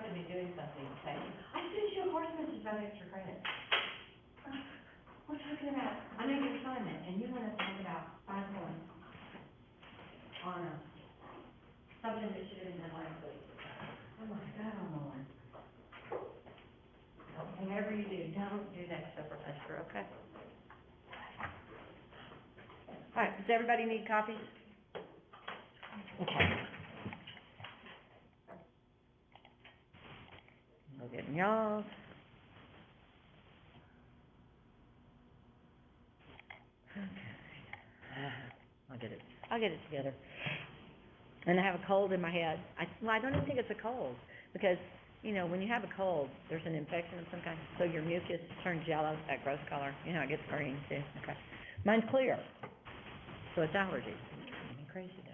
have to be doing something, okay? I sent you a course message about extra credit. We're talking about, I know your assignment, and you want us to talk about 5 points on something that should have been done last week. I'm like, oh, Lord. Whatever you do, don't do that stuff for Lester, okay? All right, does everybody need copies? Okay. We'll get y'all. Okay. I'll get it together. And I have a cold in my head. I don't even think it's a cold, because, you know, when you have a cold, there's an infection of some kind, so your mucus turns yellow, that gross color. You know, it gets green too. Okay. Mine's clear, so it's allergies. I'm crazy though.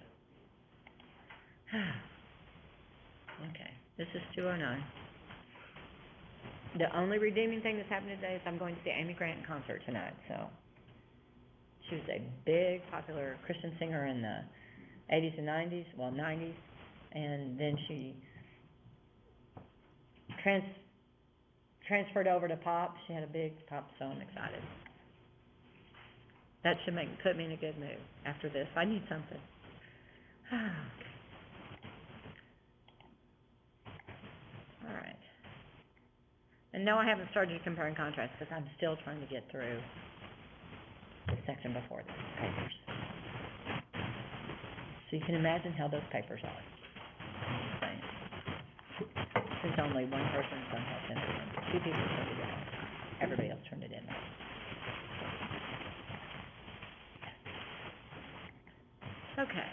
Okay, this is 209. The only redeeming thing that's happening today is I'm going to see Amy Grant in concert tonight, so. She was a big, popular Christian singer in the 80s and 90s, well, 90s, and then she transferred over to pop. She had a big pop, so I'm excited. That should put me in a good mood after this. I need something. All right. And no, I haven't started comparing contrasts because I'm still trying to get through the section before the papers. So you can imagine how those papers are. There's only one person from Health Center, and 2 people turned it in. Everybody else turned it in. Okay.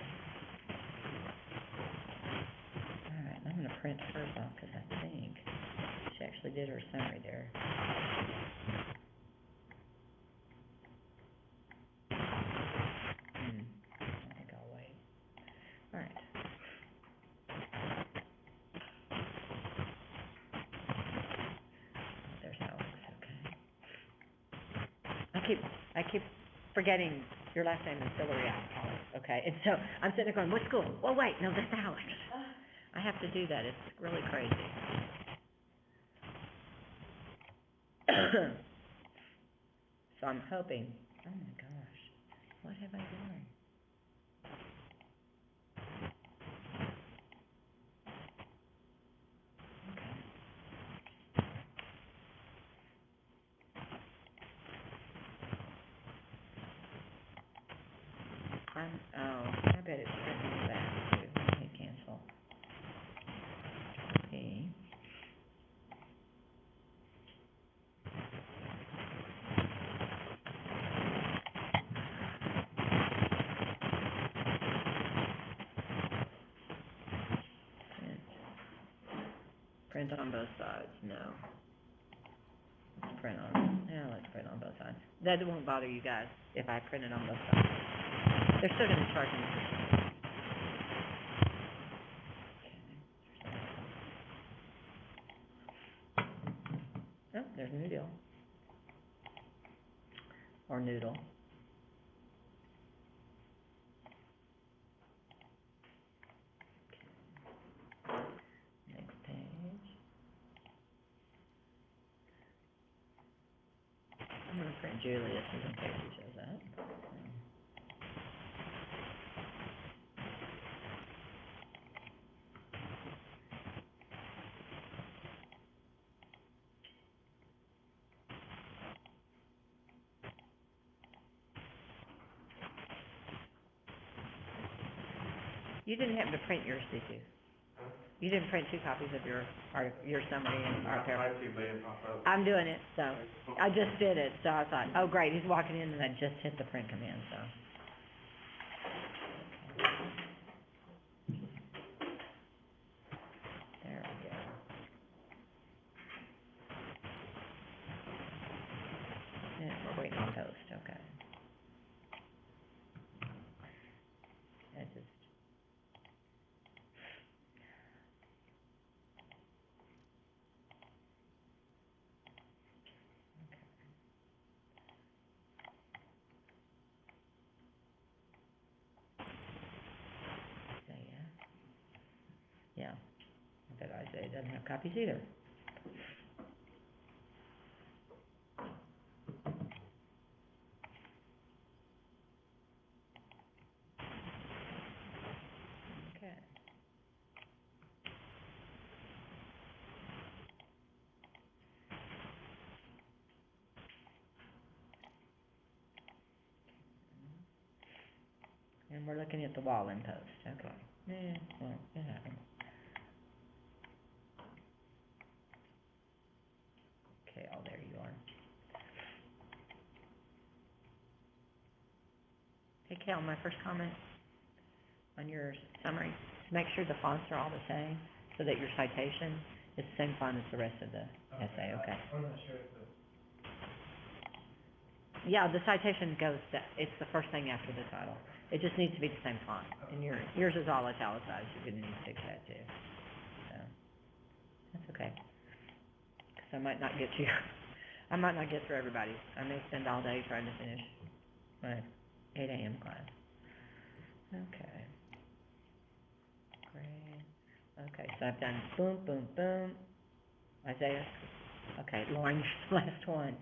All right, I'm going to print hers off because I think she actually did her summary there. I think I'll wait. All right. There's Alex, okay. I keep forgetting your last name is Hillary Alex, okay? And so I'm sitting there going, what school? Oh, wait, no, that's Alex. I have to do that. It's really crazy. So I'm hoping, oh my gosh, what have I done? I bet it's printing back too. Let me cancel. Okay. Print on both sides, no. Let's print on both sides. That won't bother you guys if I print it on both sides. They're still going to charge me. Oh, there's New Deal. Or Noodle. Next page. I'm going to print Julius just in case he shows up. You didn't have to print yours, did you? You didn't print 2 copies of your summary and our paragraph. I'm doing it, so I just did it. So I thought, oh great, he's walking in, and I just hit the print command. So. There we go. And we're waiting on post. Okay. That's just. Yeah, I bet I Actually, it doesn't have copies either. Okay. And we're looking at the wall in post, okay. Yeah, well, it happens. Okay, oh, there you are. Hey, Cal, my first comment on your summary, make sure the fonts are all the same, so that your citation is the same font as the rest of the essay, okay? I'm not sure if the, Yeah, the citation goes, it's the first thing after the title. It just needs to be the same font, and yours is all italicized, you're gonna need to fix that too. So, that's okay. 'Cause I might not get to I might not get through everybody. I may spend all day trying to finish my 8 AM class. Okay. Great. Okay, so I've done boom, boom, boom. Isaiah. Okay, Lauren, last one.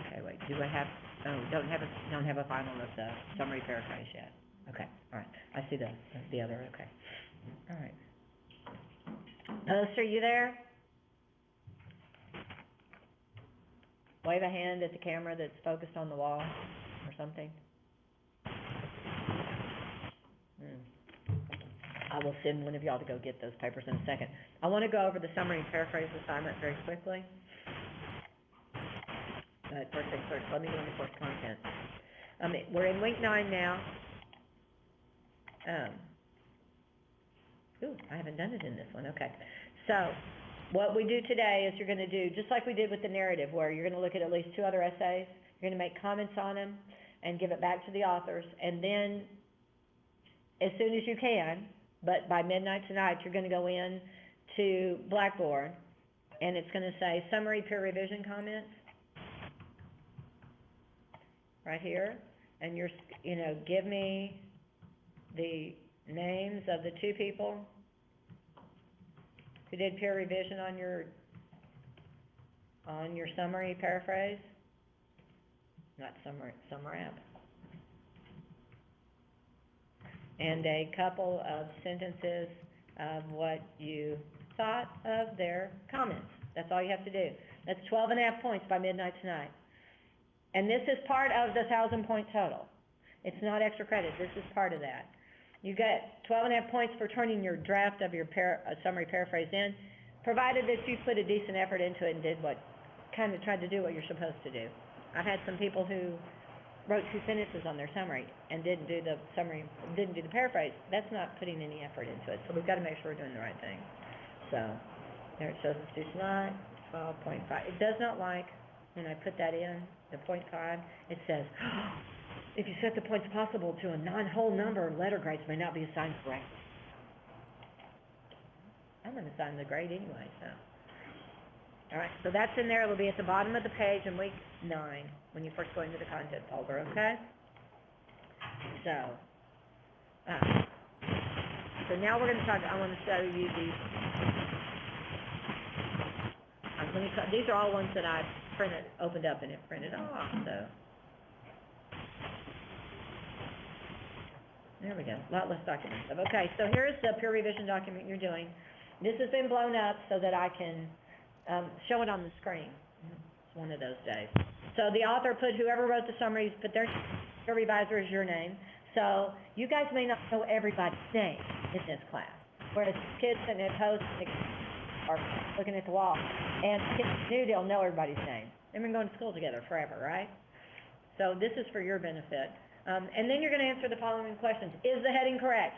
Okay, wait, do I have, oh, don't have a final of the summary paraphrase yet. Okay, all right, I see the other, okay. All right. Post, are you there? Wave a hand at the camera that's focused on the wall or something. I will send one of y'all to go get those papers in a second. I want to go over the summary and paraphrase assignment very quickly. First things first, let me go into course content. We're in week 9 now. I haven't done it in this one, okay. So, what we do today is you're going to do, just like we did with the narrative, where you're going to look at least 2 other essays, you're going to make comments on them, and give it back to the authors, and then, as soon as you can, but by midnight tonight, you're going to go in to Blackboard, and it's going to say summary peer revision comments, right here, and give me the names of the 2 people who did peer revision on your summary paraphrase, not summary app, and a couple of sentences of what you thought of their comments. That's all you have to do. That's 12.5 points by midnight tonight. And this is part of the 1,000-point total. It's not extra credit. This is part of that. You get 12.5 points for turning your draft of your summary paraphrase in, provided that you put a decent effort into it and tried to do what you're supposed to do. I've had some people who wrote 2 sentences on their summary and didn't do the paraphrase. That's not putting any effort into it. So we've got to make sure we're doing the right thing. So there it shows us do tonight, 12.5. It does not like when I put that in, the 0.5, it says, if you set the points possible to a non-whole number, letter grades may not be assigned correctly. I'm going to assign the grade anyway, so. All right, so that's in there. It'll be at the bottom of the page in week 9 when you first go into the content folder, okay? So now we're going to I want to show you these. These are all ones that I opened up and it printed off, so. There we go, a lot less document stuff. Okay, so here's the peer revision document you're doing. This has been blown up so that I can show it on the screen. It's one of those days. So the author put, whoever wrote the summaries, put their revisor as your name. So you guys may not know everybody's name in this class, whereas kids sitting at post are looking at the wall, and kids new, they'll know everybody's name. They've been going to school together forever, right? So this is for your benefit. And then you're going to answer the following questions. Is the heading correct?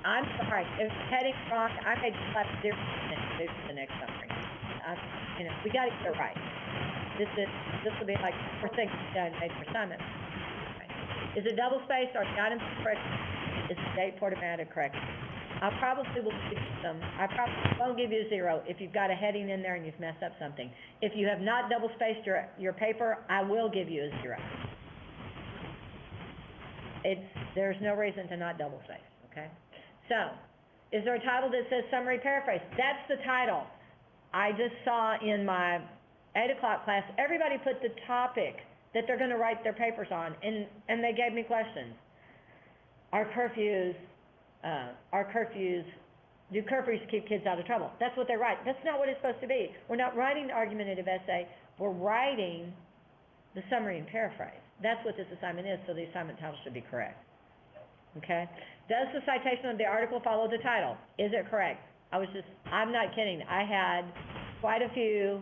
I'm sorry, if the heading's wrong, I may just have to do the next summary. We got to get it right. This will be like first thing done made for assignment. Okay. Is it double spaced? Are the items correct? Is the date formatted correct? I probably won't give you a 0 if you've got a heading in there and you've messed up something. If you have not double spaced your paper, I will give you a 0. There's no reason to not double space, okay? So, is there a title that says summary paraphrase? That's the title. I just saw in my 8 o'clock class, everybody put the topic that they're gonna write their papers on, and they gave me questions. Do curfews keep kids out of trouble? That's what they write. That's not what it's supposed to be. We're not writing the argumentative essay, we're writing the summary and paraphrase. That's what this assignment is, so the assignment title should be correct. Okay? Does the citation of the article follow the title? Is it correct? I'm not kidding. I had quite a few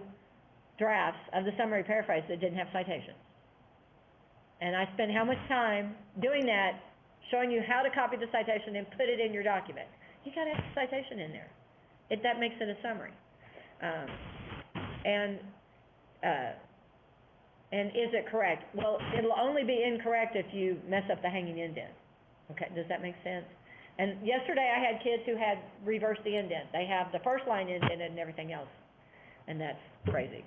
drafts of the summary paraphrase that didn't have citations. And I spent how much time doing that, showing you how to copy the citation and put it in your document. You gotta have the citation in there. That makes it a summary. And is it correct? Well, it'll only be incorrect if you mess up the hanging indent. Okay, does that make sense? And yesterday I had kids who had reversed the indent. They have the first line indented and everything else. And that's crazy.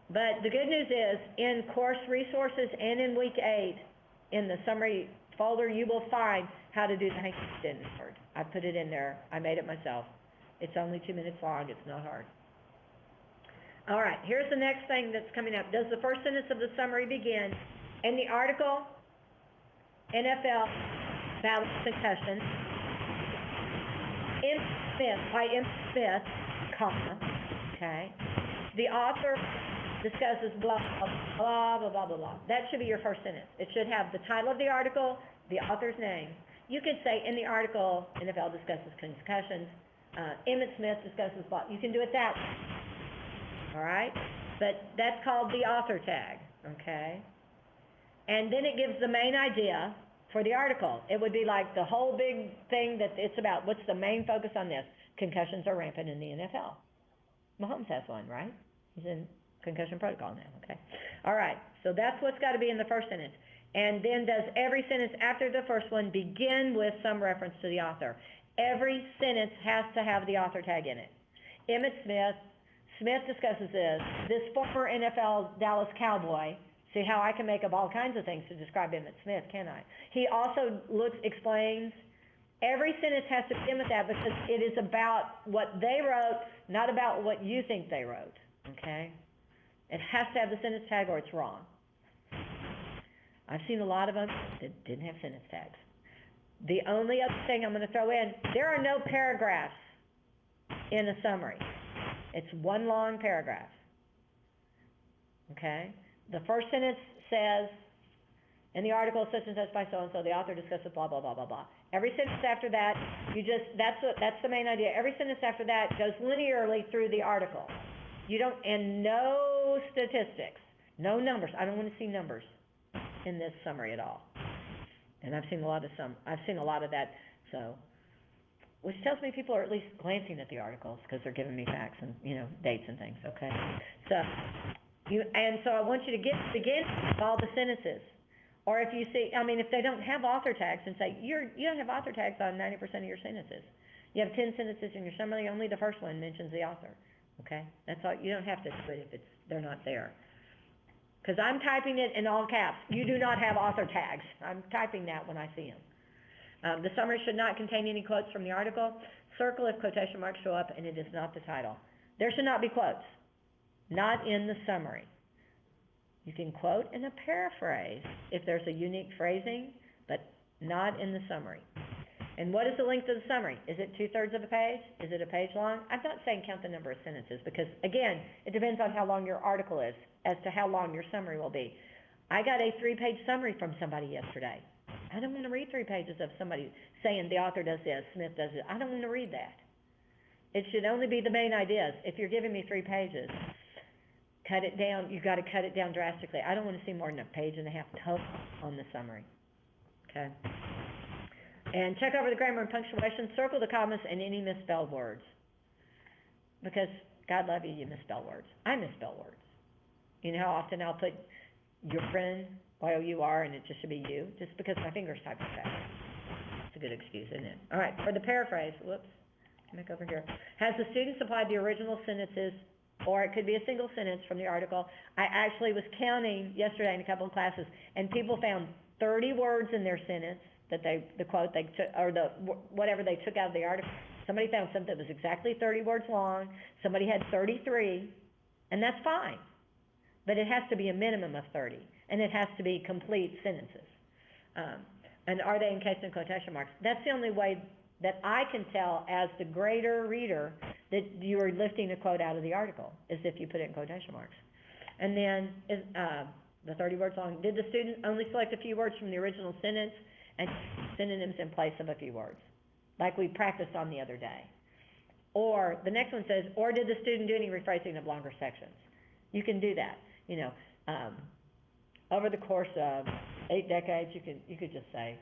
But the good news is, in course resources and in week 8, in the summary folder, you will find how to do the hanging indent word. I put it in there. I made it myself. It's only 2 minutes long. It's not hard. All right, here's the next thing that's coming up. Does the first sentence of the summary begin, in the article, NFL Battle concussion, M. Smith, by M. Smith, comma, okay, the author discusses blah, blah, blah, blah, blah, blah. That should be your first sentence. It should have the title of the article, the author's name. You could say, in the article, NFL discusses concussions, Emmett Smith discusses blah. You can do it that way. All right? But that's called the author tag, okay? And then it gives the main idea for the article. It would be like the whole big thing that it's about. What's the main focus on this? Concussions are rampant in the NFL. Mahomes has one, right? He's in concussion protocol now, okay? All right, so that's what's got to be in the first sentence. And then does every sentence after the first one begin with some reference to the author? Every sentence has to have the author tag in it. Emmett Smith, Smith discusses this former NFL Dallas Cowboy. See how I can make up all kinds of things to describe Emmett Smith, can I? He also explains. Every sentence has to begin with that because it is about what they wrote, not about what you think they wrote, okay? It has to have the sentence tag or it's wrong. I've seen a lot of them that didn't have sentence tags. The only other thing I'm going to throw in, there are no paragraphs in a summary. It's one long paragraph, okay? The first sentence says, in the article such and such by so-and-so, the author discusses blah, blah, blah, blah, blah. Every sentence after that, that's the main idea. Every sentence after that goes linearly through the article. And no statistics, no numbers. I don't want to see numbers in this summary at all. And I've seen a lot of that, so, which tells me people are at least glancing at the articles because they're giving me facts and, dates and things, okay? So I want you to begin with all the sentences. Or if you see, if they don't have author tags, and say, you don't have author tags on 90% of your sentences. You have 10 sentences in your summary, only the first one mentions the author, okay? That's all. You don't have to do it if they're not there. Because I'm typing it in all caps. You do not have author tags. I'm typing that when I see them. The summary should not contain any quotes from the article. Circle if quotation marks show up and it is not the title. There should not be quotes. Not in the summary. You can quote in a paraphrase if there's a unique phrasing, but not in the summary. And what is the length of the summary? Is it 2/3 of a page? Is it a page long? I'm not saying count the number of sentences because, again, it depends on how long your article is as to how long your summary will be. I got a 3-page summary from somebody yesterday. I don't want to read 3 pages of somebody saying the author does this, Smith does it. I don't want to read that. It should only be the main ideas. If you're giving me 3 pages, cut it down. You've got to cut it down drastically. I don't want to see more than a page and a half total on the summary. Okay? And check over the grammar and punctuation. Circle the commas and any misspelled words. Because, God love you, you misspell words. I misspell words. You know how often I'll put your friend, Y-O-U-R, and it just should be you, just because my fingers type it fast. It's a good excuse, isn't it? All right, for the paraphrase, whoops, back over here. Has the student supplied the original sentences, or it could be a single sentence from the article? I actually was counting yesterday in a couple of classes, and people found 30 words in their sentence that the quote they took, or whatever they took out of the article. Somebody found something that was exactly 30 words long, somebody had 33, and that's fine. But it has to be a minimum of 30, and it has to be complete sentences. And are they encased in quotation marks? That's the only way that I can tell as the greater reader that you are lifting a quote out of the article, is if you put it in quotation marks. And then, the 30 words long, did the student only select a few words from the original sentence and synonyms in place of a few words, like we practiced on the other day? Or, the next one says, or did the student do any rephrasing of longer sections? You can do that, over the course of 8 decades, you could just say,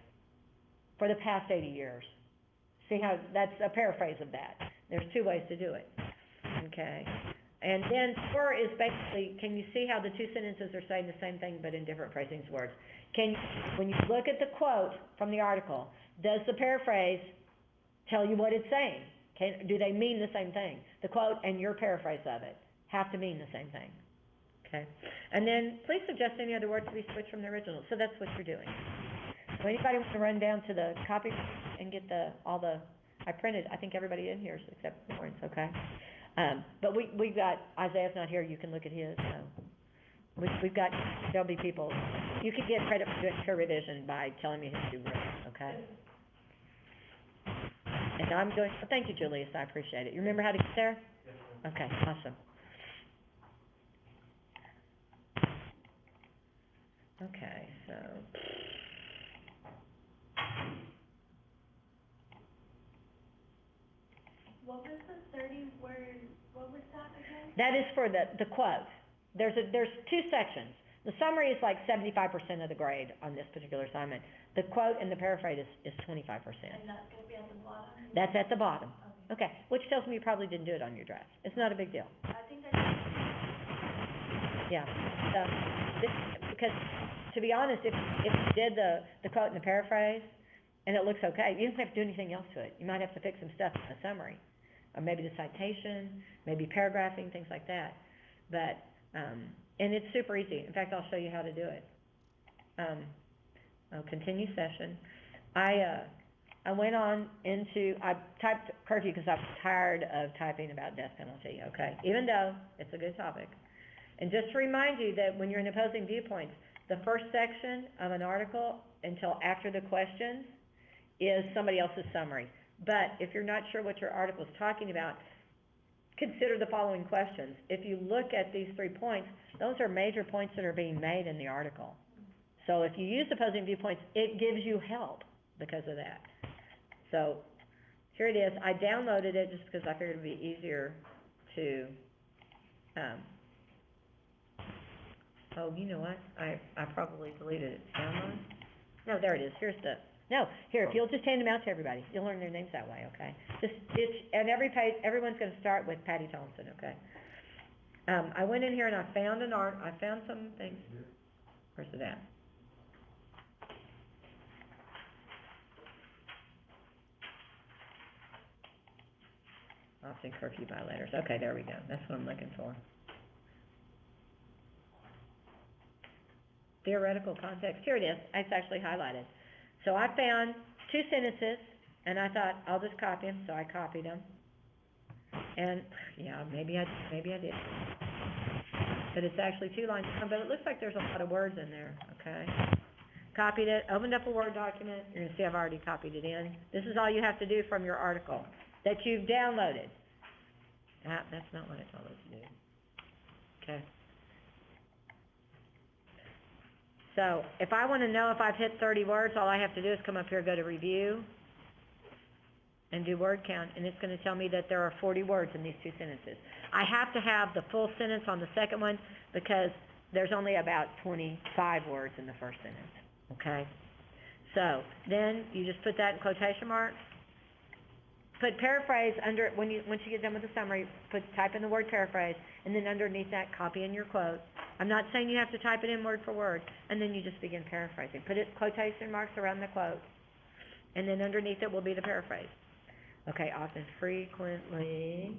for the past 80 years. See how, that's a paraphrase of that. There's 2 ways to do it, okay? And then or is basically, can you see how the 2 sentences are saying the same thing but in different phrasing words? When you look at the quote from the article, does the paraphrase tell you what it's saying? Do they mean the same thing? The quote and your paraphrase of it have to mean the same thing, okay? And then please suggest any other words to be switched from the original. So that's what you're doing. So anybody want to run down to the copy and get I printed, I think everybody in here except Lawrence, okay? But we've got, Isaiah's not here, you can look at his, so we've got, there'll be people, you can get credit for doing peer revision by telling me who to do work, okay? And I'm doing, thank you, Julius, I appreciate it. You remember how to get there? Okay, awesome. Okay, so. What was the 30 word, what was that again? That is for the quote. There's 2 sections. The summary is like 75% of the grade on this particular assignment. The quote and the paraphrase is 25%. And that's going to be at the bottom? That's at the bottom. Okay, which tells me you probably didn't do it on your draft. It's not a big deal. I think I did. Yeah, because to be honest, if you did the quote and the paraphrase, and it looks okay, you don't have to do anything else to it. You might have to fix some stuff in the summary, or maybe the citation, maybe paragraphing, things like that. But, and it's super easy. In fact, I'll show you how to do it. I'll continue session. I went on I typed curfew because I'm tired of typing about death penalty, okay? Even though it's a good topic. And just to remind you that when you're in opposing viewpoints, the first section of an article until after the questions is somebody else's summary. But if you're not sure what your article is talking about, consider the following questions. If you look at these 3 points, those are major points that are being made in the article. So if you use opposing viewpoints, it gives you help because of that. So here it is. I downloaded it just because I figured it would be easier to, oh, you know what? I probably deleted it. Download? No, there it is. Here, if you'll just hand them out to everybody, you'll learn their names that way, okay? And every page, everyone's going to start with Patty Thompson, okay? I went in here and I found some things. Where's it at? Often curfew violators. Okay, there we go. That's what I'm looking for. Theoretical context. Here it is. It's actually highlighted. So I found 2 sentences, and I thought, I'll just copy them, so I copied them. And, yeah, maybe I did. But it's actually 2 lines, but it looks like there's a lot of words in there, okay? Copied it, opened up a Word document. You're going to see I've already copied it in. This is all you have to do from your article that you've downloaded. That's not what I told it to do. Okay. So, if I want to know if I've hit 30 words, all I have to do is come up here, go to Review, and do word count, and it's going to tell me that there are 40 words in these 2 sentences. I have to have the full sentence on the second one because there's only about 25 words in the first sentence, okay? So, then you just put that in quotation marks. Put paraphrase under, once you get done with the summary, type in the word paraphrase, and then underneath that, copy in your quote. I'm not saying you have to type it in word for word, and then you just begin paraphrasing. Put it quotation marks around the quote, and then underneath it will be the paraphrase. Okay, often, frequently.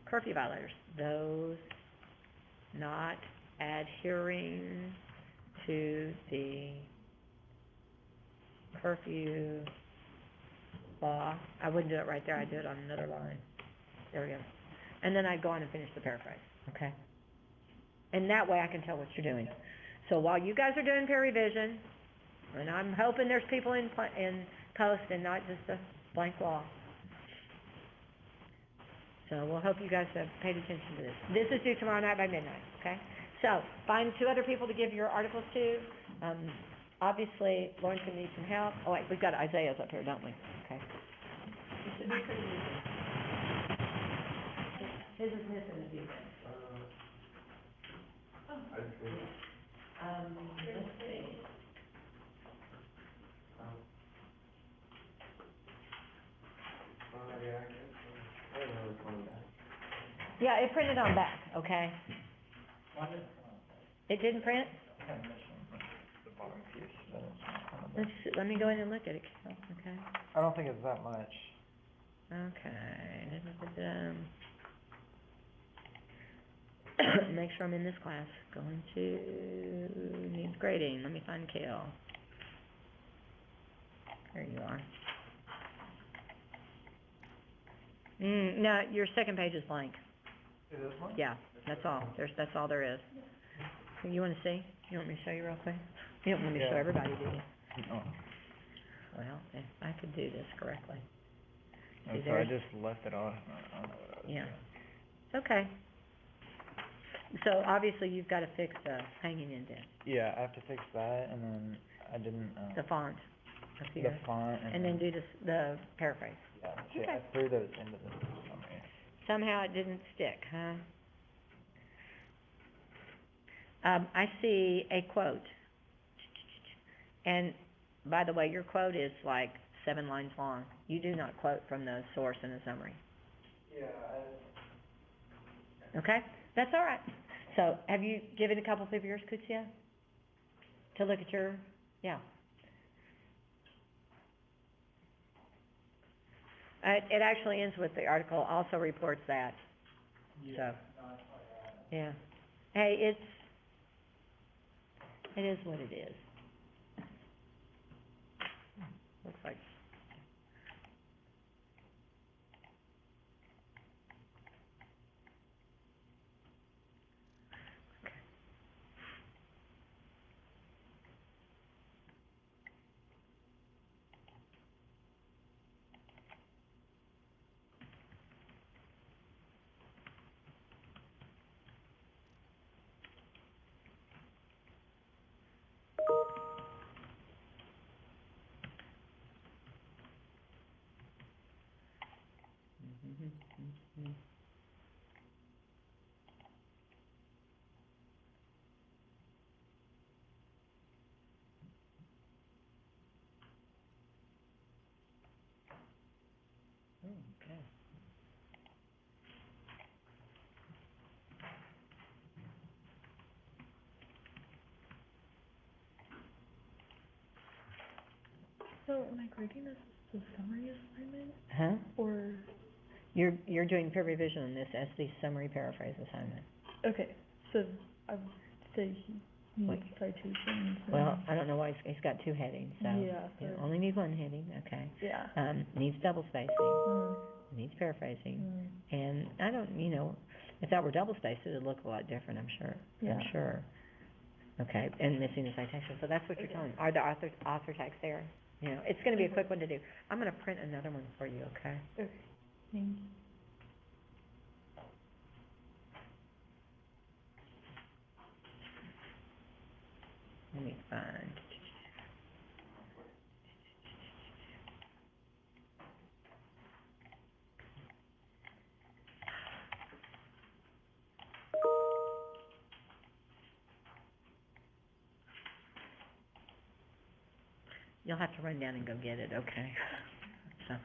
Curfew violators. Those not adhering to the curfew law. I wouldn't do it right there, I'd do it on another line. There we go. And then I'd go on and finish the paraphrase, okay? And that way I can tell what you're doing. So while you guys are doing peer revision, and I'm hoping there's people in post and not just a blank wall. So we'll hope you guys have paid attention to this. This is due tomorrow night by midnight, okay? So, find 2 other people to give your articles to. Obviously, Lawrence needs some help. Oh wait, we've got Isaiah's up here, don't we? Okay. It should be pretty easy. His is missing a few things. Let's see. Yeah, it printed on back, okay? It didn't print? Let me go in and look at it, okay? I don't think it's that much. Okay. Make sure I'm in this class. Going to needs grading. Let me find Kale. There you are. No, your second page is blank. It is one? Yeah, that's all. That's all there is. You want to see? You want me to show you real quick? You don't want me to show everybody, do you? No. Well, if I could do this correctly. No, so I just left it off. I don't know what I was Yeah. doing. It's okay. So obviously you've got to fix the hanging indent, Yeah, I have to fix that, and then I didn't, the font up the here, font, and then do the paraphrase. yeah, see, Okay. I threw those into the summary. Somehow it didn't stick, huh? I see a quote. And by the way, your quote is like 7 lines long. You do not quote from the source in the summary. Yeah, Okay? That's all right. So, have you given a couple of yours, Kutsia? To look at your, yeah. It actually ends with the article also reports that. So, yeah. Hey, it is what it is. Looks like. Okay. So am I grading this as a summary assignment, Huh? or, You're doing peer revision on this as the summary paraphrase assignment. okay, so I would say he Like- needs citations and. Well, I don't know why he's got 2 headings, so. Yeah, You so- only need 1 heading, okay. Yeah. Needs double spacing, Mm, needs paraphrasing, mm, and I don't, if that were double spaced, it'd look a lot different, I'm sure. Yeah. I'm sure. Okay, and missing the citation, so that's what you're telling me. Are the author tags there? It's gonna be a quick one to do. I'm gonna print another one for you, okay? okay, thank you. Let me find. You'll have to run down and go get it, okay? So.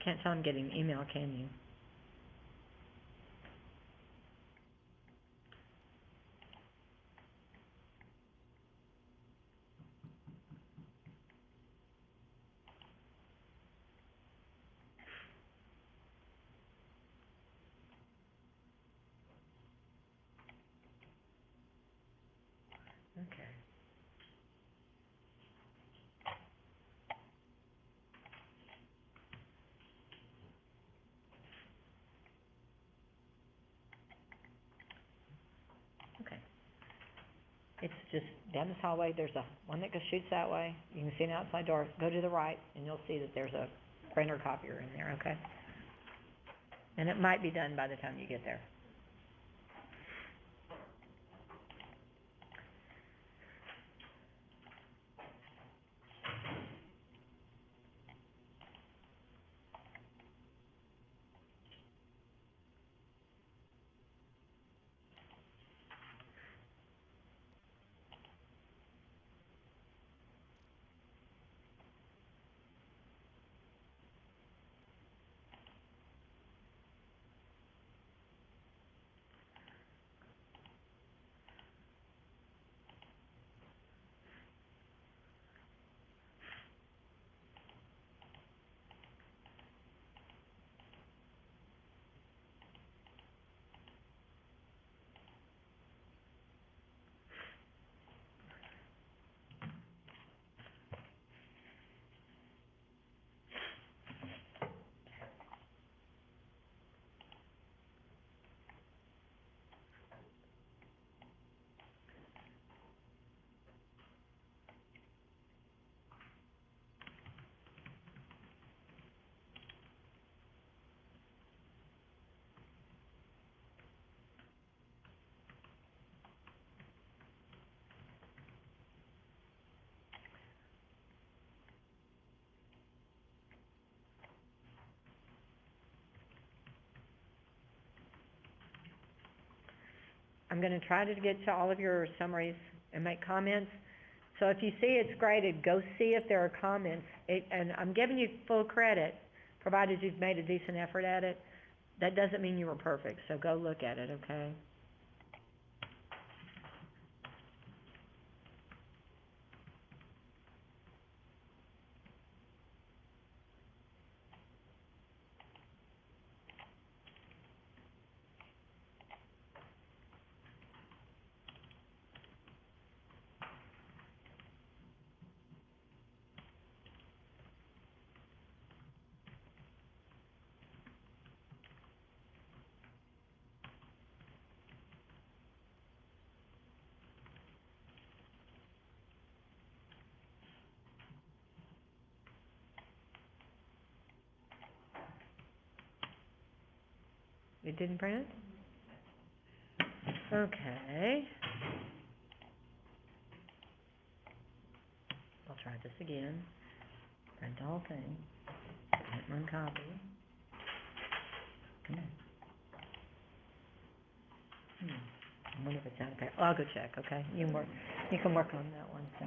Can't tell I'm getting email, can you? It's just down this hallway, there's one that goes, shoots that way, you can see an outside door, go to the right, and you'll see that there's a printer copier in there, okay? And it might be done by the time you get there. I'm gonna try to get to all of your summaries and make comments. So if you see it's graded, go see if there are comments. And I'm giving you full credit, provided you've made a decent effort at it. That doesn't mean you were perfect, so go look at it, okay? It didn't print? Okay. I'll try this again. Print the whole thing. Hit run copy. Come on. I wonder if it's out of there. Oh, I'll go check, okay? You can work on that one, so.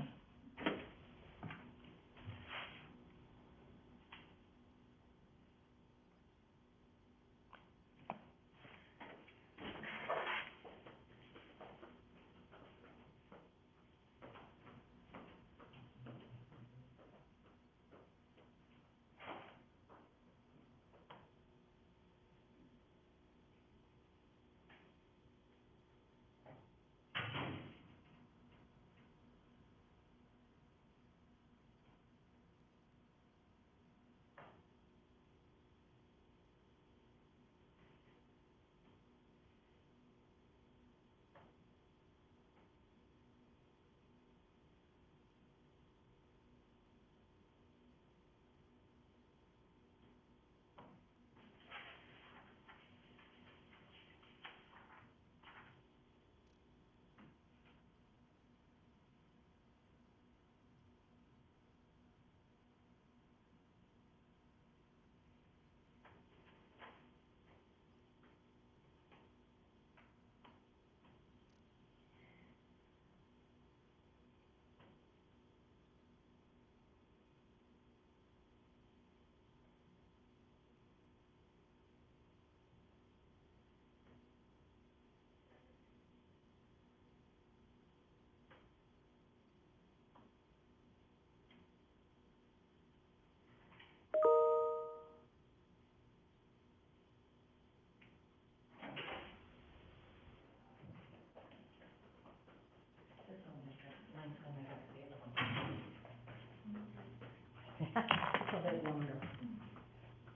A bit longer.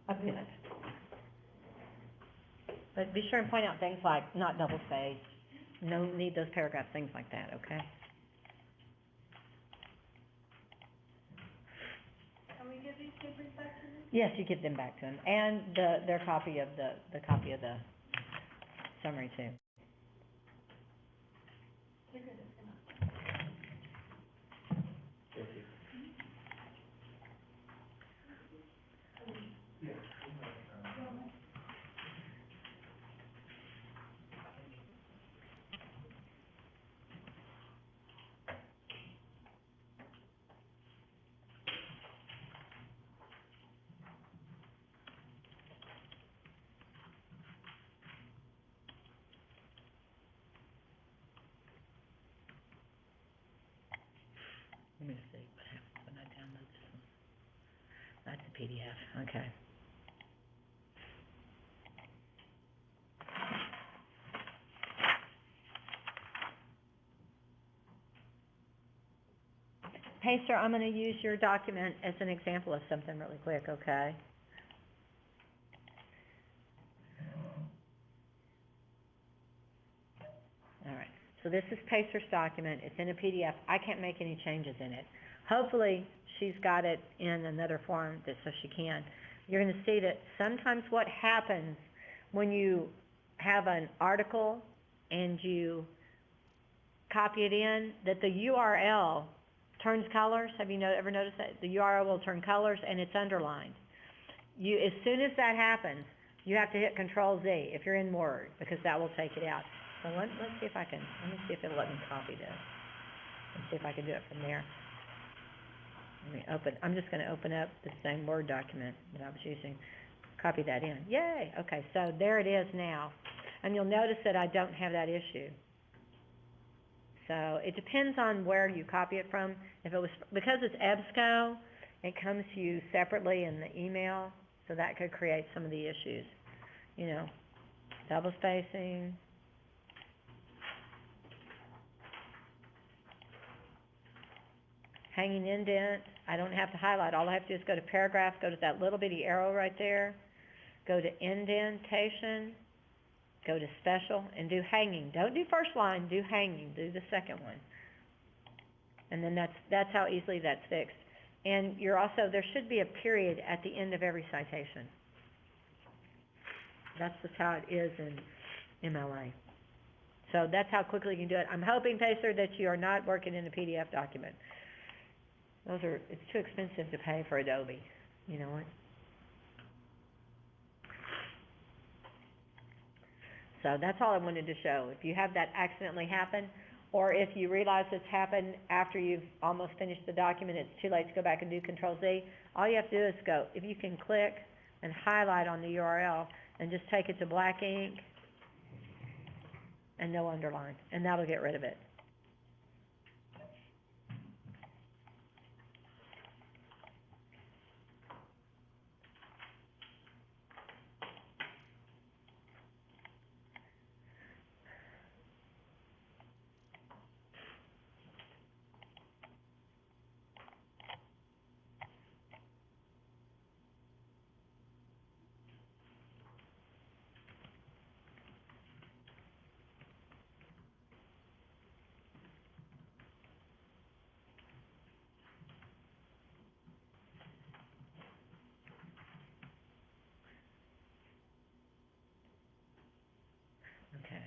A bit. But be sure and point out things like not double spaced, no need those paragraphs, things like that, okay? give these papers back to them? Yes, you give them back to them, and their copy of the copy of the summary too. They're good, it's enough. Let me see what happens when I download this one. That's a PDF, okay. Pacer, I'm gonna use your document as an example of something really quick, okay? All right, so this is Pacer's document, it's in a PDF, I can't make any changes in it. Hopefully, she's got it in another form so she can. You're gonna see that sometimes what happens when you have an article and you copy it in, that the URL turns colors. Have you ever noticed that? The URL will turn colors and it's underlined. As soon as that happens, you have to hit Control Z if you're in Word, because that will take it out. So let's see if let me see if it'll let me copy this. Let's see if I can do it from there. I'm just gonna open up the same Word document that I was using. Copy that in. Yay! Okay, so there it is now. And you'll notice that I don't have that issue. So it depends on where you copy it from. If it was, because it's EBSCO, it comes to you separately in the email, so that could create some of the issues. You know, double spacing. Hanging indent, I don't have to highlight. All I have to do is go to paragraph, go to that little bitty arrow right there, go to indentation, go to special, and do hanging. Don't do first line, do hanging, do the second one. And then that's how easily that's fixed. And there should be a period at the end of every citation. That's just how it is in MLA. So that's how quickly you can do it. I'm hoping, Pacer, that you are not working in a PDF document. It's too expensive to pay for Adobe, you know what? So that's all I wanted to show. If you have that accidentally happen, or if you realize it's happened after you've almost finished the document, it's too late to go back and do Control Z, all you have to do is go, if you can click and highlight on the URL and just take it to black ink and no underline, and that'll get rid of it. Okay.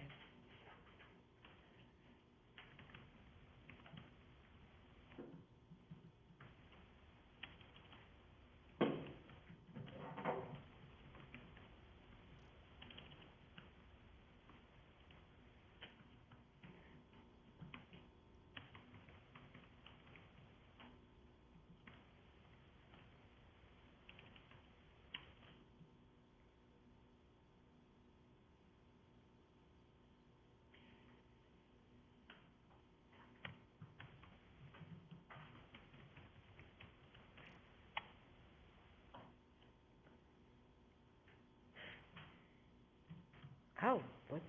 Oh, what?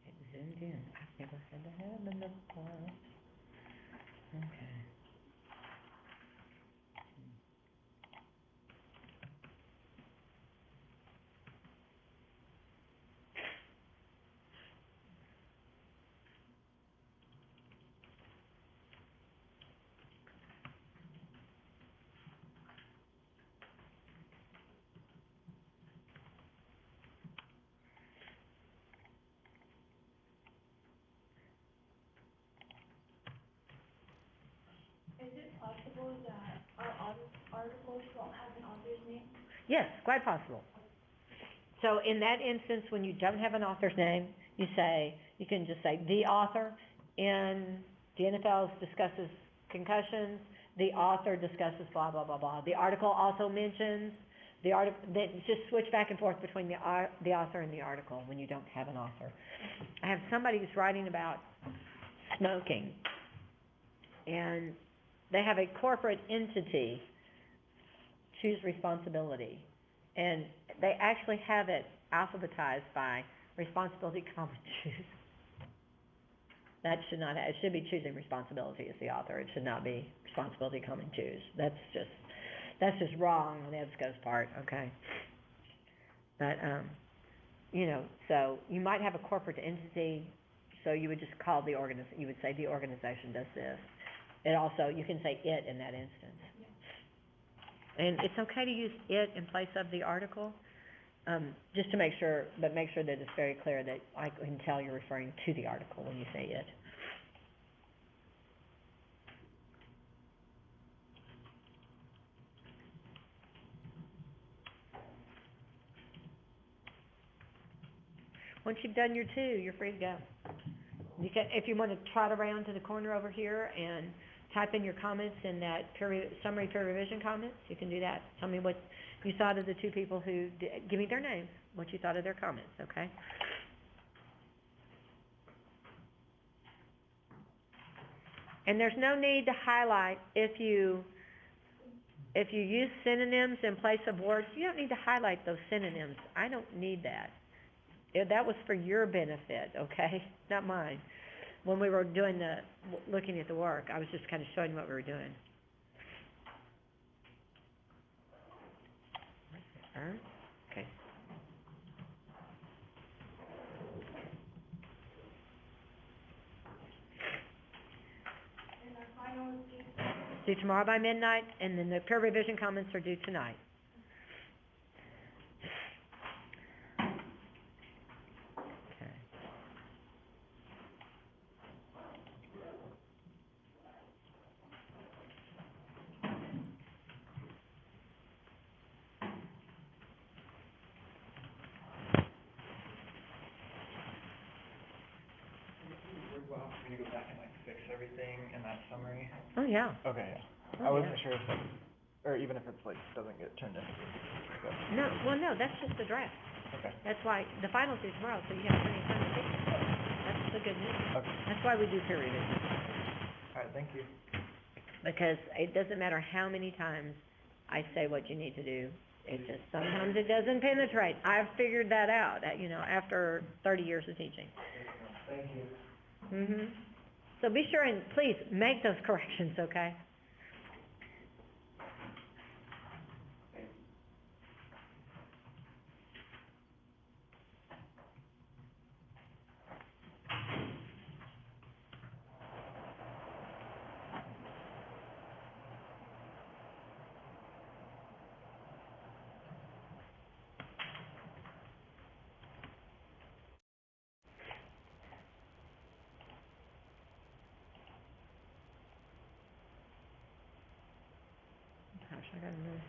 It zoomed in. I've never had that happen before. Okay. possible that our articles won't have an author's name? Yes, quite possible. So in that instance, when you don't have an author's name, you can just say, the author in the NFL discusses concussions, the author discusses blah, blah, blah, blah. The article also mentions, then just switch back and forth between the author and the article when you don't have an author. I have somebody who's writing about smoking, and they have a corporate entity, choose responsibility, and they actually have it alphabetized by responsibility, comma, choose. That should not, it should be choosing responsibility as the author. It should not be responsibility, comma, choose. That's just wrong on EBSCO's part, okay? But, so you might have a corporate entity, so you would just call you would say the organization does this. It also, you can say it in that instance. And it's okay to use it in place of the article, just to make sure that it's very clear that I can tell you're referring to the article when you say it. Once you've done your two, you're free to go. You can, if you want to trot around to the corner over here and type in your comments in that summary peer revision comments, you can do that. Tell me what you thought of the two people who give me their names, what you thought of their comments, okay? And there's no need to highlight if you use synonyms in place of words. You don't need to highlight those synonyms. I don't need that. That was for your benefit, okay? Not mine. When we were doing looking at the work, I was just kind of showing you what we were doing. Okay. And our final is Due tomorrow by midnight, and then the peer revision comments are due tonight. Okay. Would well for me to go back and fix everything in that summary? Oh, yeah. Okay, yeah. Oh, I wasn't yeah. sure if or even if it's doesn't get turned into. No, that's just the draft. Okay. That's why the finals is tomorrow, so you have plenty of time to fix it. That's the good news. Okay. That's why we do peer revision. All right, thank you. Because it doesn't matter how many times I say what you need to do, it just, sometimes it doesn't penetrate. I've figured that out, after 30 years of teaching. Thank you. Mhm. So be sure and please make those corrections, okay? Gosh, I gotta move.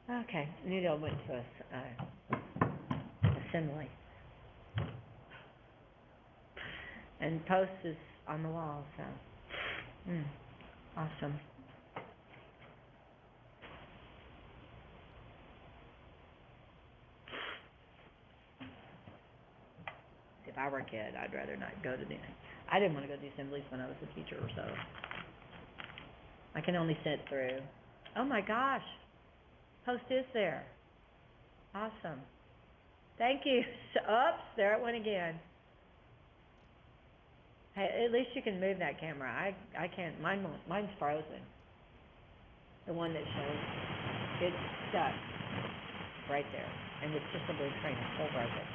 Okay, Nudo went to assembly. And post is on the wall, so, awesome. If I were a kid, I'd rather not go to I didn't want to go to the assemblies when I was a teacher, so. I can only sit through. Oh my gosh, post is there. Awesome. Thank you. Oops, there it went again. Hey, at least you can move that camera. I can't, mine's frozen. The one that shows, it's stuck right there, and it's just a blue screen, it's still broken.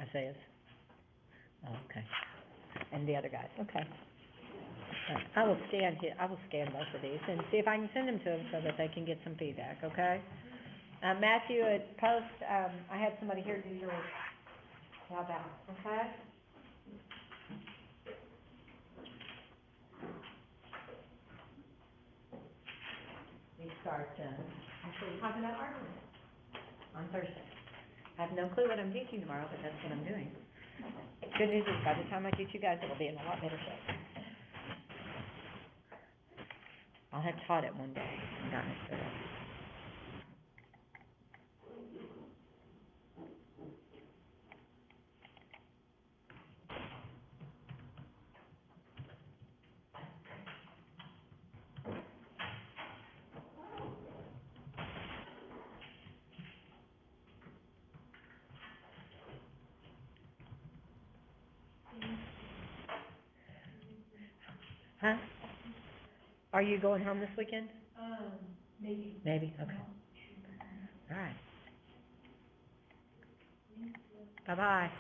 Isaiah's? Oh, okay. And the other guys, okay. I will scan both of these and see if I can send them to them so that they can get some feedback, okay? Matthew, at post, I had somebody here do your job out, okay? We start, actually talking about argument on Thursday. I have no clue what I'm teaching tomorrow, but that's what I'm doing. Good news is by the time I teach you guys, it'll be in a lot better shape. I'll have taught it one day and gotten it through. Huh? Are you going home this weekend? Maybe, okay. All right. Bye-bye.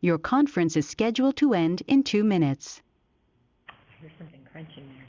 Your conference is scheduled to end in 2 minutes. There's something crunching there.